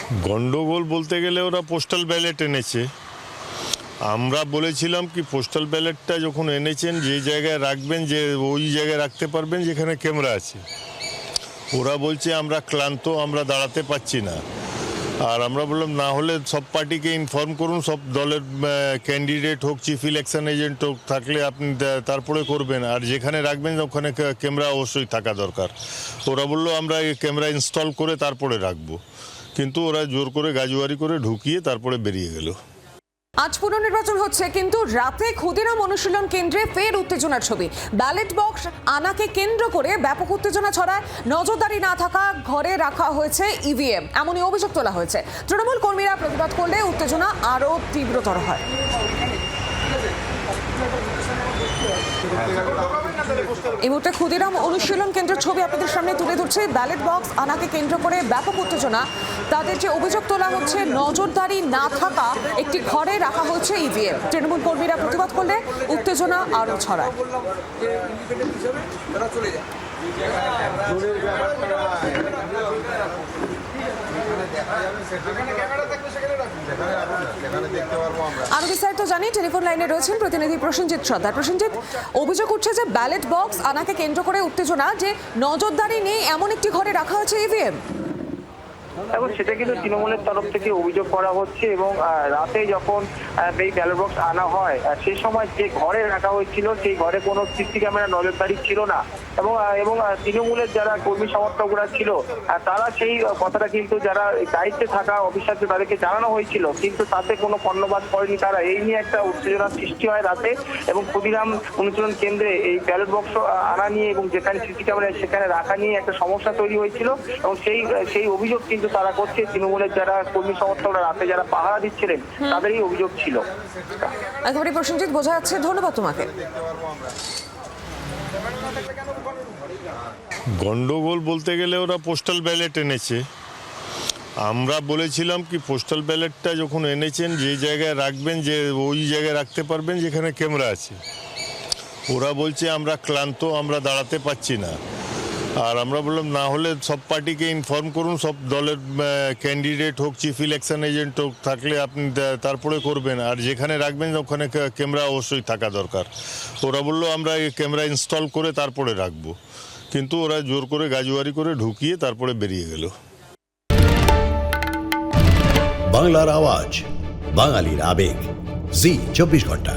গন্ডগোল বলতে গেলে ওরা পোস্টাল ব্যালট এনেছে। আমরা বলেছিলাম কি পোস্টাল ব্যালটটা যখন এনেছেন যে জায়গায় রাখবেন, যে ওই জায়গায় রাখতে পারবেন যেখানে ক্যামেরা আছে। ওরা বলছে আমরা ক্লান্ত, আমরা দাঁড়াতে পারছি না। আর আমরা বললাম না হলে সব পার্টিকে ইনফর্ম করুন, সব দলের ক্যান্ডিডেট হোক, চিফ ইলেকশন এজেন্ট হোক, থাকলে আপনি তারপরে করবেন। আর যেখানে রাখবেন ওখানে ক্যামেরা অবশ্যই থাকা দরকার। ওরা বললো আমরা এই ক্যামেরা ইনস্টল করে তারপরে রাখবো, কিন্তু ওরা জোর করে গাজুয়ারি করে ঢুকিয়ে তারপরে বেরিয়ে গেল। আজ পুনর্নির্বাচন হচ্ছে, কিন্তু রাতে ক্ষুদিরাম অনুশীলন কেন্দ্রে ফের উত্তেজনার ছবি। ব্যালট বক্স আনাকে কেন্দ্র করে ব্যাপক উত্তেজনা ছড়ায়। নজরদারি না থাকা ঘরে রাখা হয়েছে ইভিএম, এমনই অভিযোগ তোলা হয়েছে। তৃণমূল কর্মীরা প্রতিবাদ করলে উত্তেজনা আরও তীব্রতর হয়। এই মুহূর্তে ক্ষুদিরাম অনুশীলন কেন্দ্রের ছবি আপনাদের সামনে তুলে ধরছে। ব্যালট বক্স আনাকে কেন্দ্র করে ব্যাপক উত্তেজনা। তাদের যে অভিযোগ তোলা হচ্ছে, নজরদারি না থাকা একটি ঘরে রাখা হয়েছে ইভিএম। তৃণমূল কর্মীরা প্রতিবাদ করলে উত্তেজনা আরও ছড়ায়। আরো বিস্তারিত জানি, টেলিফোন লাইনে রয়েছেন প্রতিনিধি প্রসেনজিৎ সর্দার। প্রসেনজিৎ, অভিযোগ উঠছে যে ব্যালট বক্স আনাকে কেন্দ্র করে উত্তেজনা, যে নজরদারি নেই এমন একটি ঘরে রাখা হয়েছে ইভিএম। এখন সেটা কিন্তু তৃণমূলের তরফ থেকে অভিযোগ করা হচ্ছে, এবং রাতে যখন এই ব্যালট বক্স আনা হয় সেই সময় যে ঘরে রাখা হয়েছিল সেই ঘরে কোনো সিসি ক্যামেরা নজরদারি ছিল না, এবং তৃণমূলের যারা কর্মী সমর্থকরা ছিল তারা সেই কথাটা কিন্তু যারা দায়িত্বে থাকা অফিসারদের তাদেরকে জানানো হয়েছিল, কিন্তু তাতে কোনো কর্ণপাত করেনি তারা। এই নিয়ে একটা উত্তেজনার সৃষ্টি হয় রাতে, এবং ক্ষুদিরাম অনুশীলন কেন্দ্রে এই ব্যালট বক্স আনা নিয়ে এবং যেখানে সিসি ক্যামেরা সেখানে রাখা নিয়ে একটা সমস্যা তৈরি হয়েছিল, এবং সেই অভিযোগ কিন্তু তারা করছে। তৃণমূলের যারা কর্মী সমর্থকরা রাতে যারা পাহারা দিচ্ছিলেন তাদেরই অভিযোগ ছিল। একেবারে প্রসেনজিৎ, বোঝা যাচ্ছে। ধন্যবাদ তোমাকে। গন্ডগোল বলতে গেলে ওরা পোস্টাল ব্যালট এনেছে। আমরা বলেছিলাম কি পোস্টাল ব্যালটটা যখন এনেছেন যে জায়গায় রাখবেন, যে ওই জায়গায় রাখতে পারবেন যেখানে ক্যামেরা আছে। ওরা বলছে আমরা ক্লান্ত, আমরা দাঁড়াতে পারছি না। আর আমরা বললাম না হলে সব পার্টিকে ইনফর্ম করুন, সব দলের ক্যান্ডিডেট হোক, চিফ ইলেকশন এজেন্ট হোক, থাকলে আপনি তারপরে করবেন। আর যেখানে রাখবেন ওখানে ক্যামেরা অবশ্যই থাকা দরকার। ওরা বললো আমরা এই ক্যামেরা ইনস্টল করে তারপরে রাখবো, কিন্তু ওরা জোর করে গাজুয়ারি করে ঢুকিয়ে তারপরে বেরিয়ে গেল। বাংলার আওয়াজ, বাঙালির আবেগ, জি 24 ঘন্টা।